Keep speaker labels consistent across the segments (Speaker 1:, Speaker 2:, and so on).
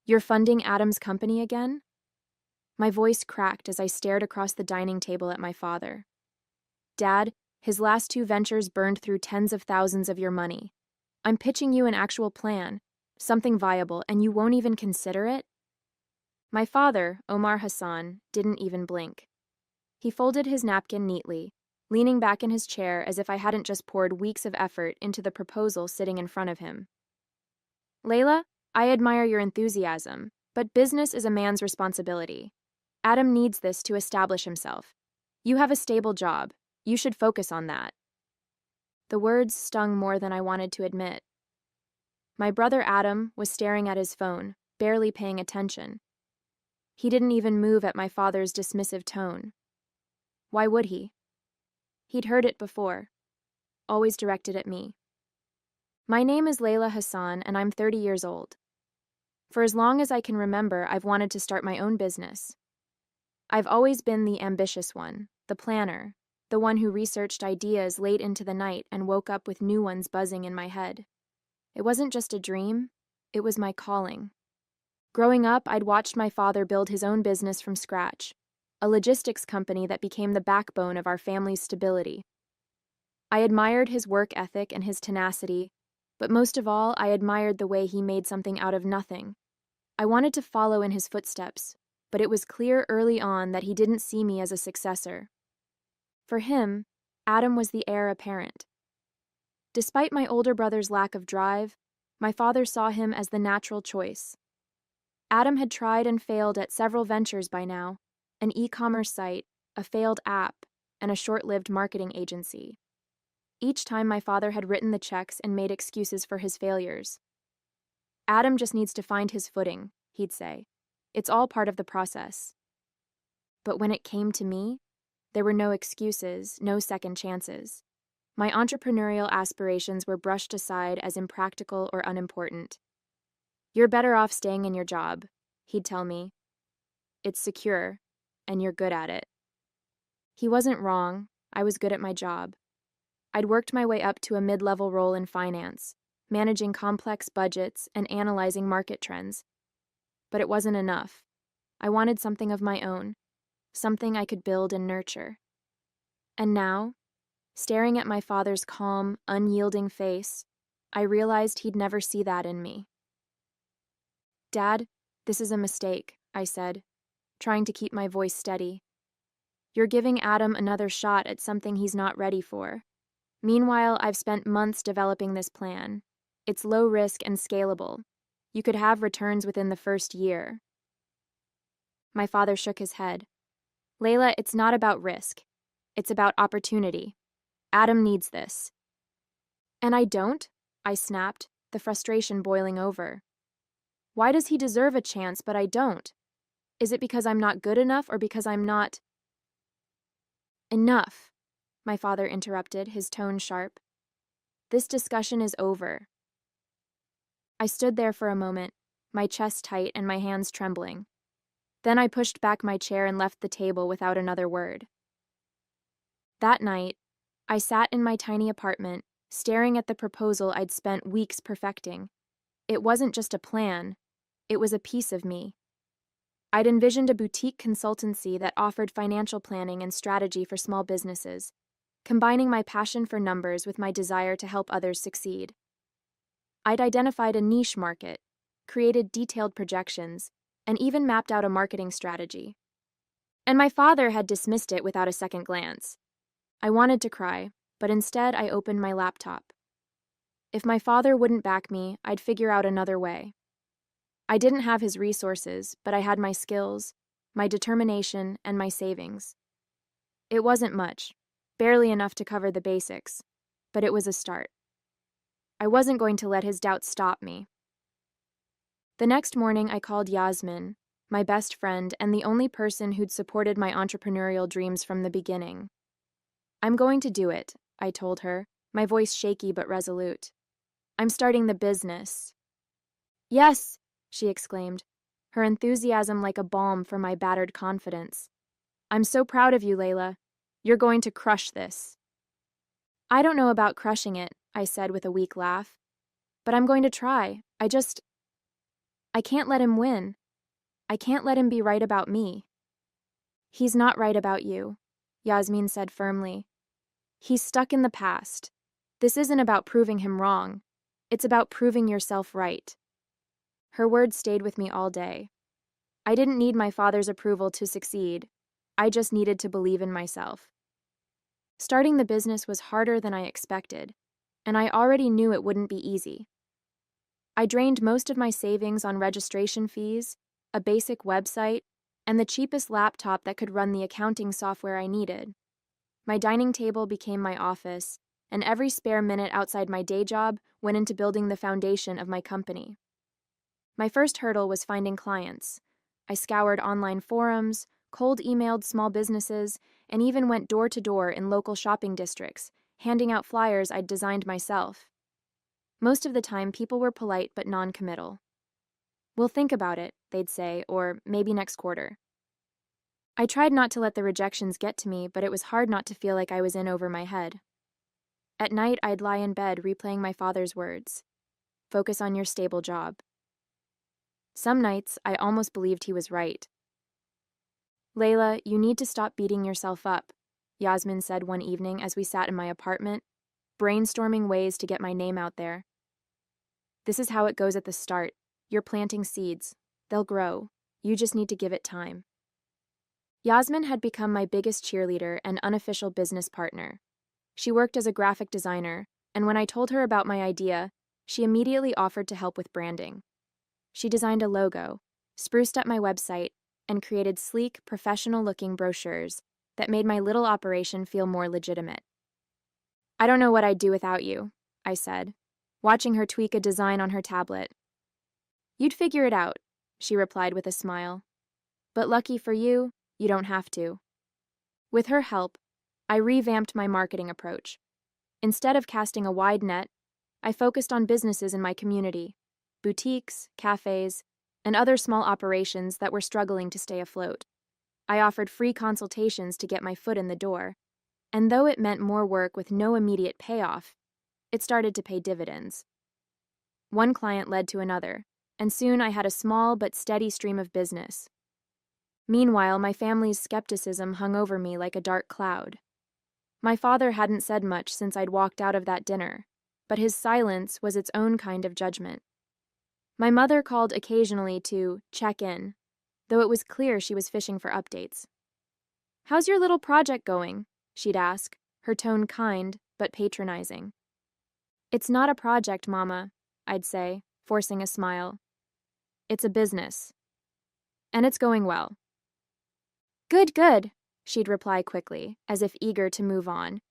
Speaker 1: You're funding Adam's company again? My voice cracked as I stared across the dining table at my father. Dad, his last two ventures burned through tens of thousands of your money. I'm pitching you an actual plan, something viable, and you won't even consider it? My father, Omar Hassan, didn't even blink. He folded his napkin neatly, leaning back in his chair as if I hadn't just poured weeks of effort into the proposal sitting in front of him. Layla, I admire your enthusiasm, but business is a man's responsibility. Adam needs this to establish himself. You have a stable job. You should focus on that. The words stung more than I wanted to admit. My brother Adam was staring at his phone, barely paying attention. He didn't even move at my father's dismissive tone. Why would he? He'd heard it before, always directed at me. My name is Layla Hassan, and I'm 30 years old. For as long as I can remember, I've wanted to start my own business. I've always been the ambitious one, the planner, the one who researched ideas late into the night and woke up with new ones buzzing in my head. It wasn't just a dream, it was my calling. Growing up, I'd watched my father build his own business from scratch, a logistics company that became the backbone of our family's stability. I admired his work ethic and his tenacity, but most of all, I admired the way he made something out of nothing. I wanted to follow in his footsteps, but it was clear early on that he didn't see me as a successor. For him, Adam was the heir apparent. Despite my older brother's lack of drive, my father saw him as the natural choice. Adam had tried and failed at several ventures by now, an e-commerce site, a failed app, and a short-lived marketing agency. Each time my father had written the checks and made excuses for his failures. Adam just needs to find his footing, he'd say. It's all part of the process. But when it came to me, there were no excuses, no second chances. My entrepreneurial aspirations were brushed aside as impractical or unimportant. You're better off staying in your job, he'd tell me. It's secure, and you're good at it. He wasn't wrong. I was good at my job. I'd worked my way up to a mid-level role in finance, managing complex budgets and analyzing market trends. But it wasn't enough. I wanted something of my own, something I could build and nurture. And now, staring at my father's calm, unyielding face, I realized he'd never see that in me. Dad, this is a mistake, I said, trying to keep my voice steady. You're giving Adam another shot at something he's not ready for. Meanwhile, I've spent months developing this plan. It's low risk and scalable. You could have returns within the first year. My father shook his head. Layla, it's not about risk. It's about opportunity. Adam needs this. And I don't? I snapped, the frustration boiling over. Why does he deserve a chance, but I don't? Is it because I'm not good enough or because I'm not... Enough, my father interrupted, his tone sharp. This discussion is over. I stood there for a moment, my chest tight and my hands trembling. Then I pushed back my chair and left the table without another word. That night, I sat in my tiny apartment, staring at the proposal I'd spent weeks perfecting. It wasn't just a plan, it was a piece of me. I'd envisioned a boutique consultancy that offered financial planning and strategy for small businesses, combining my passion for numbers with my desire to help others succeed. I'd identified a niche market, created detailed projections, and even mapped out a marketing strategy. And my father had dismissed it without a second glance. I wanted to cry, but instead I opened my laptop. If my father wouldn't back me, I'd figure out another way. I didn't have his resources, but I had my skills, my determination, and my savings. It wasn't much, barely enough to cover the basics, but it was a start. I wasn't going to let his doubts stop me. The next morning, I called Yasmin, my best friend and the only person who'd supported my entrepreneurial dreams from the beginning. I'm going to do it, I told her, my voice shaky but resolute. I'm starting the business. Yes, she exclaimed, her enthusiasm like a balm for my battered confidence. I'm so proud of you, Layla. You're going to crush this. I don't know about crushing it, I said with a weak laugh. But I'm going to try. I can't let him win. I can't let him be right about me. He's not right about you, Yasmin said firmly. He's stuck in the past. This isn't about proving him wrong. It's about proving yourself right. Her words stayed with me all day. I didn't need my father's approval to succeed. I just needed to believe in myself. Starting the business was harder than I expected, and I already knew it wouldn't be easy. I drained most of my savings on registration fees, a basic website, and the cheapest laptop that could run the accounting software I needed. My dining table became my office, and every spare minute outside my day job went into building the foundation of my company. My first hurdle was finding clients. I scoured online forums, cold emailed small businesses, and even went door to door in local shopping districts, handing out flyers I'd designed myself. Most of the time, people were polite but non-committal. "We'll think about it," they'd say, or maybe next quarter. I tried not to let the rejections get to me, but it was hard not to feel like I was in over my head. At night, I'd lie in bed replaying my father's words. Focus on your stable job. Some nights, I almost believed he was right. "Layla, you need to stop beating yourself up," Yasmin said one evening as we sat in my apartment, brainstorming ways to get my name out there. "This is how it goes at the start. You're planting seeds. They'll grow. You just need to give it time." Yasmin had become my biggest cheerleader and unofficial business partner. She worked as a graphic designer, and when I told her about my idea, she immediately offered to help with branding. She designed a logo, spruced up my website, and created sleek, professional-looking brochures that made my little operation feel more legitimate. "I don't know what I'd do without you," I said, watching her tweak a design on her tablet. "You'd figure it out," she replied with a smile. "But lucky for you, you don't have to." With her help, I revamped my marketing approach. Instead of casting a wide net, I focused on businesses in my community, boutiques, cafes, and other small operations that were struggling to stay afloat. I offered free consultations to get my foot in the door, and though it meant more work with no immediate payoff, it started to pay dividends. One client led to another, and soon I had a small but steady stream of business. Meanwhile, my family's skepticism hung over me like a dark cloud. My father hadn't said much since I'd walked out of that dinner, but his silence was its own kind of judgment. My mother called occasionally to check in, though it was clear she was fishing for updates. "How's your little project going?" she'd ask, her tone kind but patronizing. "It's not a project, Mama," I'd say, forcing a smile. "It's a business. And it's going well." "Good, good," she'd reply quickly, as if eager to move on.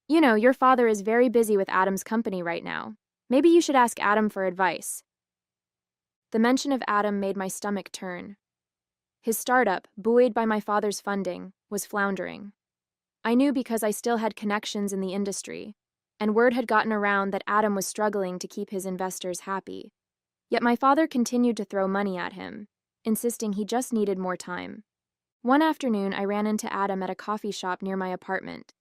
Speaker 1: "You know, your father is very busy with Adam's company right now. Maybe you should ask Adam for advice." The mention of Adam made my stomach turn. His startup, buoyed by my father's funding, was floundering. I knew because I still had connections in the industry, and word had gotten around that Adam was struggling to keep his investors happy. Yet my father continued to throw money at him, insisting he just needed more time. One afternoon, I ran into Adam at a coffee shop near my apartment.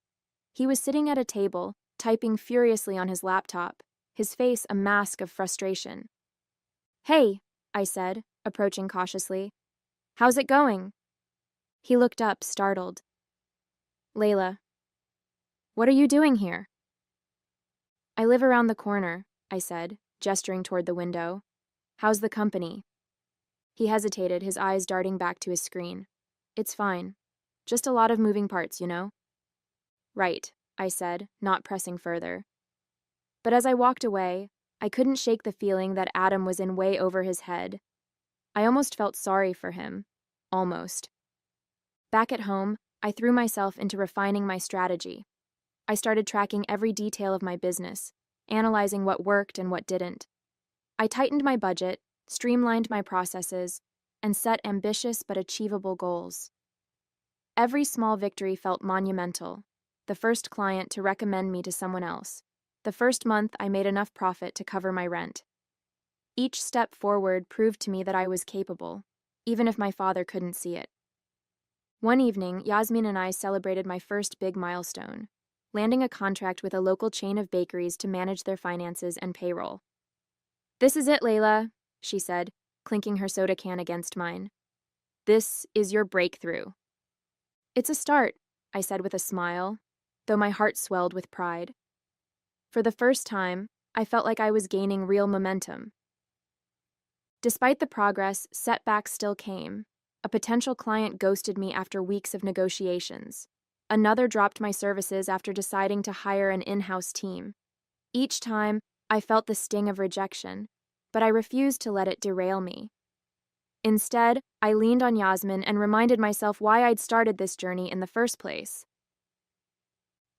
Speaker 1: He was sitting at a table, typing furiously on his laptop, his face a mask of frustration. "Hey," I said, approaching cautiously. "How's it going?" He looked up, startled. "Layla, what are you doing here?" "I live around the corner," I said, gesturing toward the window. "How's the company?" He hesitated, his eyes darting back to his screen. "It's fine. Just a lot of moving parts, you know?" "Right," I said, not pressing further. But as I walked away, I couldn't shake the feeling that Adam was in way over his head. I almost felt sorry for him. Almost. Back at home, I threw myself into refining my strategy. I started tracking every detail of my business, analyzing what worked and what didn't. I tightened my budget, streamlined my processes, and set ambitious but achievable goals. Every small victory felt monumental. The first client to recommend me to someone else. The first month I made enough profit to cover my rent. Each step forward proved to me that I was capable, even if my father couldn't see it. One evening, Yasmin and I celebrated my first big milestone, landing a contract with a local chain of bakeries to manage their finances and payroll. "This is it, Layla," she said. clinking her soda can against mine. "This is your breakthrough." "It's a start," I said with a smile, though my heart swelled with pride. For the first time, I felt like I was gaining real momentum. Despite the progress, setbacks still came. A potential client ghosted me after weeks of negotiations. Another dropped my services after deciding to hire an in-house team. Each time, I felt the sting of rejection, but I refused to let it derail me. Instead, I leaned on Yasmin and reminded myself why I'd started this journey in the first place.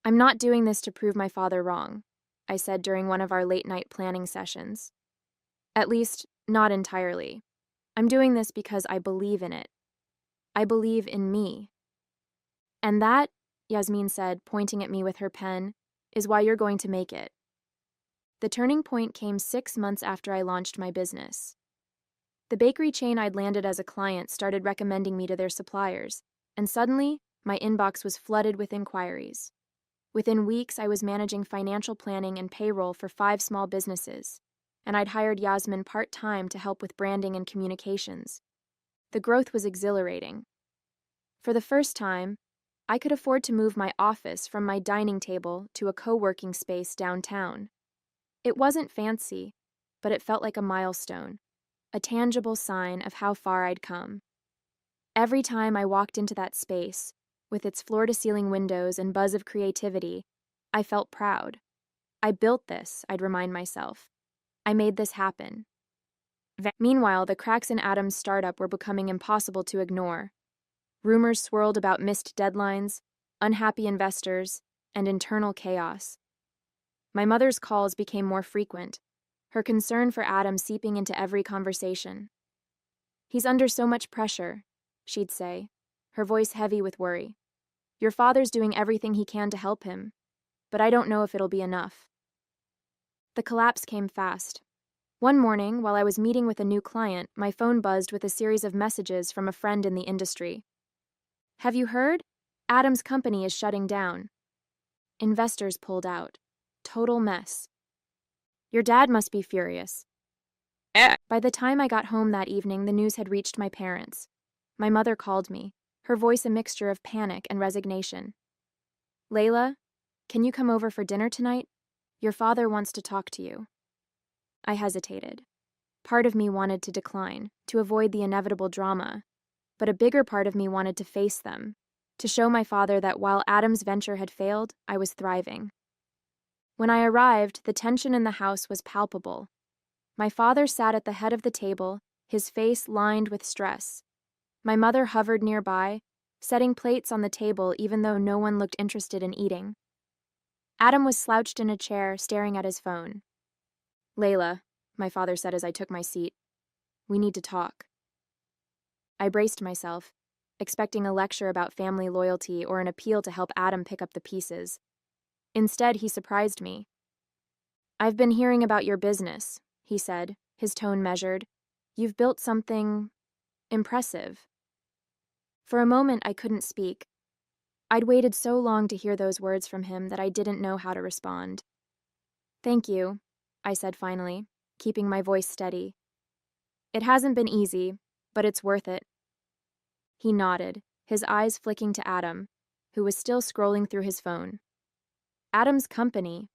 Speaker 1: "I'm not doing this to prove my father wrong," I said during one of our late-night planning sessions. "At least, not entirely. I'm doing this because I believe in it. I believe in me. And that," Yasmin said, pointing at me with her pen, "is why you're going to make it." The turning point came 6 months after I launched my business. The bakery chain I'd landed as a client started recommending me to their suppliers, and suddenly, my inbox was flooded with inquiries. Within weeks, I was managing financial planning and payroll for 5 small businesses, and I'd hired Yasmin part-time to help with branding and communications. The growth was exhilarating. For the first time, I could afford to move my office from my dining table to a co-working space downtown. It wasn't fancy, but it felt like a milestone, a tangible sign of how far I'd come. Every time I walked into that space, with its floor-to-ceiling windows and buzz of creativity, I felt proud. I built this, I'd remind myself. I made this happen. Meanwhile, the cracks in Adam's startup were becoming impossible to ignore. Rumors swirled about missed deadlines, unhappy investors, and internal chaos. My mother's calls became more frequent, her concern for Adam seeping into every conversation. "He's under so much pressure," she'd say, her voice heavy with worry. "Your father's doing everything he can to help him, but I don't know if it'll be enough." The collapse came fast. One morning, while I was meeting with a new client, my phone buzzed with a series of messages from a friend in the industry. "Have you heard? Adam's company is shutting down. Investors pulled out. Total mess. Your dad must be furious." By the time I got home that evening, the news had reached my parents. My mother called me, her voice a mixture of panic and resignation. "Layla, can you come over for dinner tonight? Your father wants to talk to you." I hesitated. Part of me wanted to decline, to avoid the inevitable drama, but a bigger part of me wanted to face them, to show my father that while Adam's venture had failed, I was thriving. When I arrived, the tension in the house was palpable. My father sat at the head of the table, his face lined with stress. My mother hovered nearby, setting plates on the table even though no one looked interested in eating. Adam was slouched in a chair, staring at his phone. "Layla," my father said as I took my seat, "we need to talk." I braced myself, expecting a lecture about family loyalty or an appeal to help Adam pick up the pieces. Instead, he surprised me. "I've been hearing about your business," he said, his tone measured. "You've built something impressive." For a moment, I couldn't speak. I'd waited so long to hear those words from him that I didn't know how to respond. "Thank you," I said finally, keeping my voice steady. "It hasn't been easy, but it's worth it." He nodded, his eyes flicking to Adam, who was still scrolling through his phone. Adam's company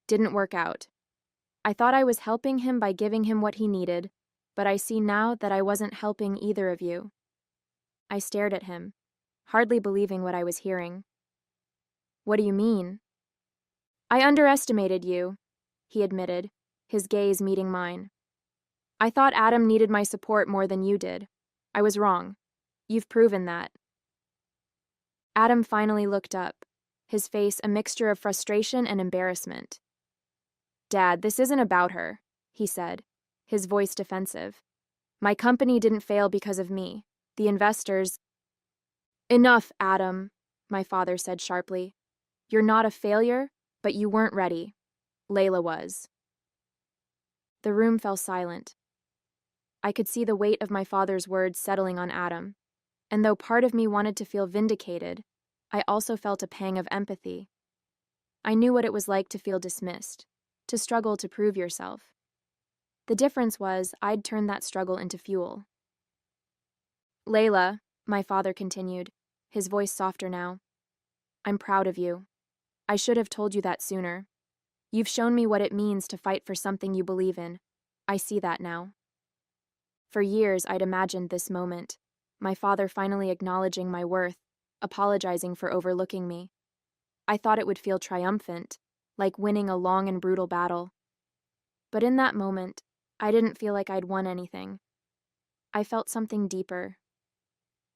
Speaker 1: didn't work out. I thought I was helping him by giving him what he needed, but I see now that I wasn't helping either of you. I stared at him, hardly believing what I was hearing. "What do you mean?" "I underestimated you," he admitted, his gaze meeting mine. "I thought Adam needed my support more than you did. I was wrong. You've proven that." Adam finally looked up, his face a mixture of frustration and embarrassment. "Dad, this isn't about her," he said, his voice defensive. "My company didn't fail because of me. The investors—" "Enough, Adam," my father said sharply. "You're not a failure, but you weren't ready. Layla was." The room fell silent. I could see the weight of my father's words settling on Adam, and though part of me wanted to feel vindicated, I also felt a pang of empathy. I knew what it was like to feel dismissed, to struggle to prove yourself. The difference was I'd turned that struggle into fuel. Layla, my father continued, his voice softer now, I'm proud of you. I should have told you that sooner. You've shown me what it means to fight for something you believe in. I see that now. For years, I'd imagined this moment, my father finally acknowledging my worth, apologizing for overlooking me. I thought it would feel triumphant, like winning a long and brutal battle. But in that moment, I didn't feel like I'd won anything. I felt something deeper.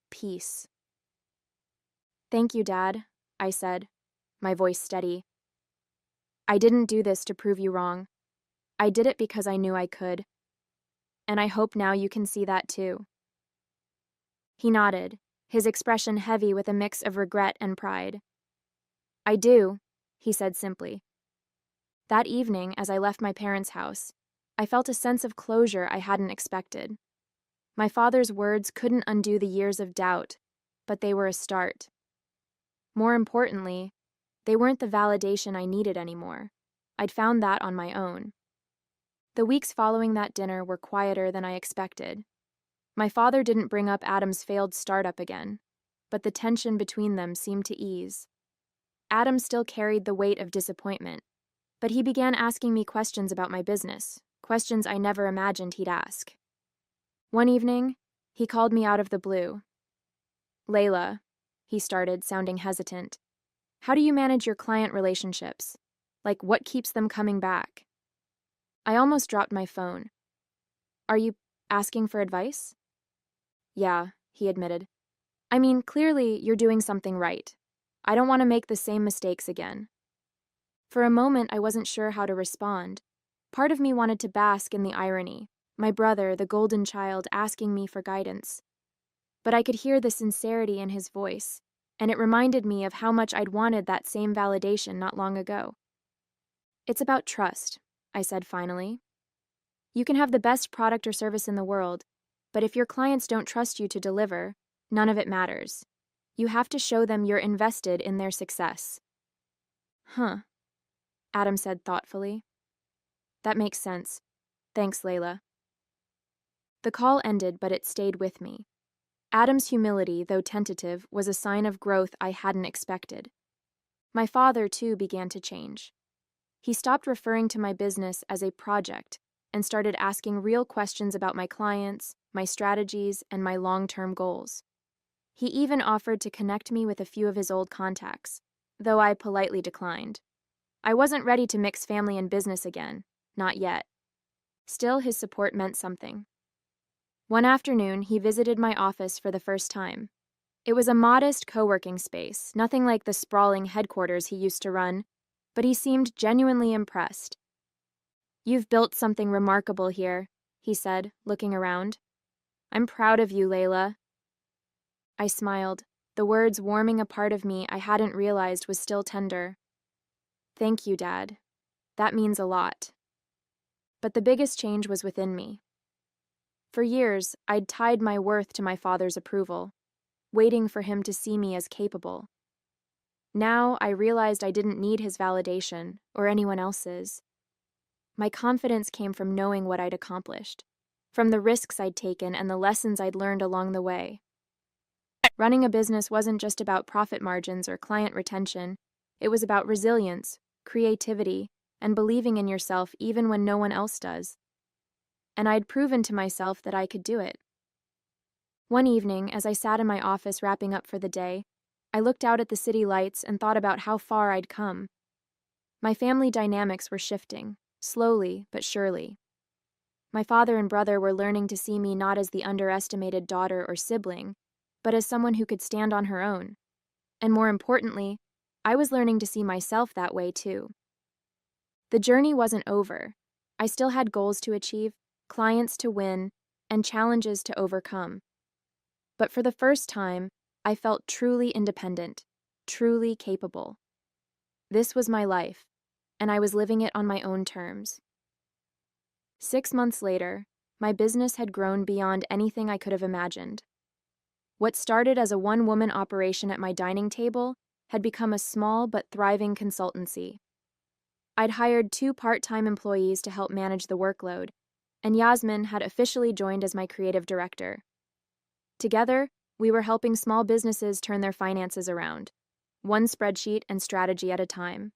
Speaker 1: Peace. Thank you, Dad, I said, my voice steady. I didn't do this to prove you wrong. I did it because I knew I could. And I hope now you can see that too. He nodded, his expression heavy with a mix of regret and pride. I do, he said simply. That evening, as I left my parents' house, I felt a sense of closure I hadn't expected. My father's words couldn't undo the years of doubt, but they were a start. More importantly, they weren't the validation I needed anymore. I'd found that on my own. The weeks following that dinner were quieter than I expected. My father didn't bring up Adam's failed startup again, but the tension between them seemed to ease. Adam still carried the weight of disappointment, but he began asking me questions about my business, questions I never imagined he'd ask. One evening, he called me out of the blue. Layla, he started, sounding hesitant. How do you manage your client relationships? Like, what keeps them coming back? I almost dropped my phone. Are you asking for advice? Yeah, he admitted. I mean, clearly you're doing something right. I don't want to make the same mistakes again. For a moment, I wasn't sure how to respond. Part of me wanted to bask in the irony, my brother, the golden child, asking me for guidance. But I could hear the sincerity in his voice, and it reminded me of how much I'd wanted that same validation not long ago. It's about trust, I said finally. You can have the best product or service in the world, but if your clients don't trust you to deliver, none of it matters. You have to show them you're invested in their success. Huh, Adam said thoughtfully. That makes sense. Thanks, Layla. The call ended, but it stayed with me. Adam's humility, though tentative, was a sign of growth I hadn't expected. My father, too, began to change. He stopped referring to my business as a project and started asking real questions about my clients, my strategies, and my long-term goals. He even offered to connect me with a few of his old contacts, though I politely declined. I wasn't ready to mix family and business again, not yet. Still, his support meant something. One afternoon, he visited my office for the first time. It was a modest co-working space, nothing like the sprawling headquarters he used to run, but he seemed genuinely impressed. You've built something remarkable here, he said, looking around. I'm proud of you, Layla. I smiled, the words warming a part of me I hadn't realized was still tender. Thank you, Dad. That means a lot. But the biggest change was within me. For years, I'd tied my worth to my father's approval, waiting for him to see me as capable. Now I realized I didn't need his validation or anyone else's. My confidence came from knowing what I'd accomplished, from the risks I'd taken and the lessons I'd learned along the way. Running a business wasn't just about profit margins or client retention. It was about resilience, creativity, and believing in yourself even when no one else does. And I'd proven to myself that I could do it. One evening, as I sat in my office wrapping up for the day, I looked out at the city lights and thought about how far I'd come. My family dynamics were shifting, slowly but surely. My father and brother were learning to see me not as the underestimated daughter or sibling, but as someone who could stand on her own. And more importantly, I was learning to see myself that way too. The journey wasn't over. I still had goals to achieve, clients to win, and challenges to overcome. But for the first time, I felt truly independent, truly capable. This was my life, and I was living it on my own terms. 6 months later, my business had grown beyond anything I could have imagined. What started as a one-woman operation at my dining table had become a small but thriving consultancy. I'd hired 2 part-time employees to help manage the workload, and Yasmin had officially joined as my creative director. Together, we were helping small businesses turn their finances around, one spreadsheet and strategy at a time.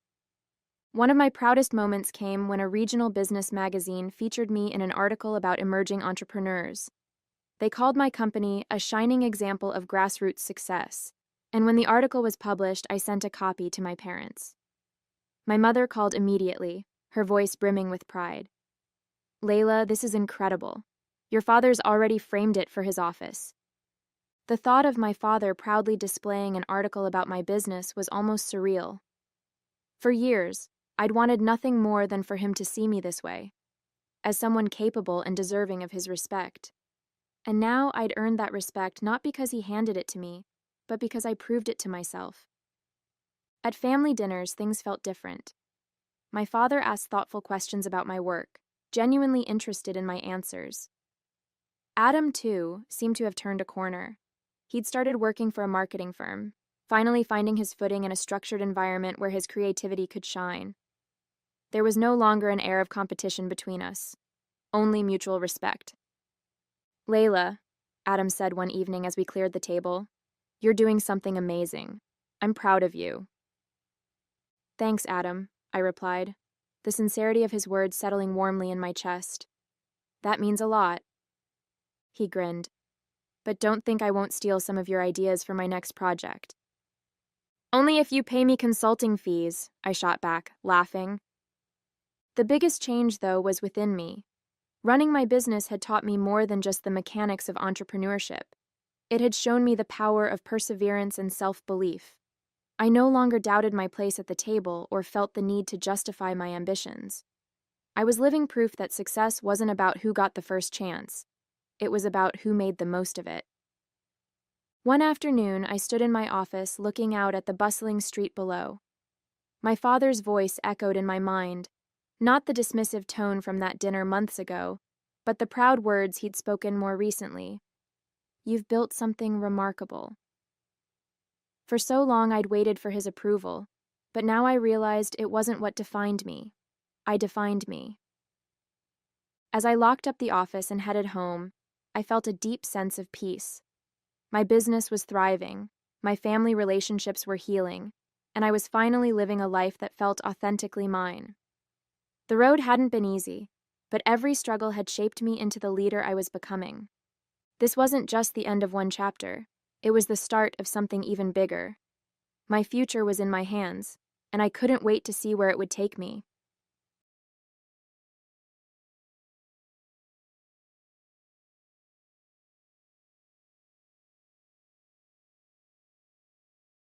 Speaker 1: One of my proudest moments came when a regional business magazine featured me in an article about emerging entrepreneurs. They called my company a shining example of grassroots success, and when the article was published, I sent a copy to my parents. My mother called immediately, her voice brimming with pride. "Layla, this is incredible. Your father's already framed it for his office." The thought of my father proudly displaying an article about my business was almost surreal. For years, I'd wanted nothing more than for him to see me this way, as someone capable and deserving of his respect. And now I'd earned that respect not because he handed it to me, but because I proved it to myself. At family dinners, things felt different. My father asked thoughtful questions about my work, genuinely interested in my answers. Adam, too, seemed to have turned a corner. He'd started working for a marketing firm, finally finding his footing in a structured environment where his creativity could shine. There was no longer an air of competition between us, only mutual respect. "Layla," Adam said one evening as we cleared the table, "you're doing something amazing. I'm proud of you." "Thanks, Adam," I replied, the sincerity of his words settling warmly in my chest. "That means a lot." He grinned. "But don't think I won't steal some of your ideas for my next project." "Only if you pay me consulting fees," I shot back, laughing. The biggest change, though, was within me. Running my business had taught me more than just the mechanics of entrepreneurship. It had shown me the power of perseverance and self-belief. I no longer doubted my place at the table or felt the need to justify my ambitions. I was living proof that success wasn't about who got the first chance. It was about who made the most of it. One afternoon, I stood in my office looking out at the bustling street below. My father's voice echoed in my mind, not the dismissive tone from that dinner months ago, but the proud words he'd spoken more recently. "You've built something remarkable." For so long I'd waited for his approval, but now I realized it wasn't what defined me. I defined me. As I locked up the office and headed home, I felt a deep sense of peace. My business was thriving, my family relationships were healing, and I was finally living a life that felt authentically mine. The road hadn't been easy, but every struggle had shaped me into the leader I was becoming. This wasn't just the end of one chapter, it was the start of something even bigger. My future was in my hands, and I couldn't wait to see where it would take me.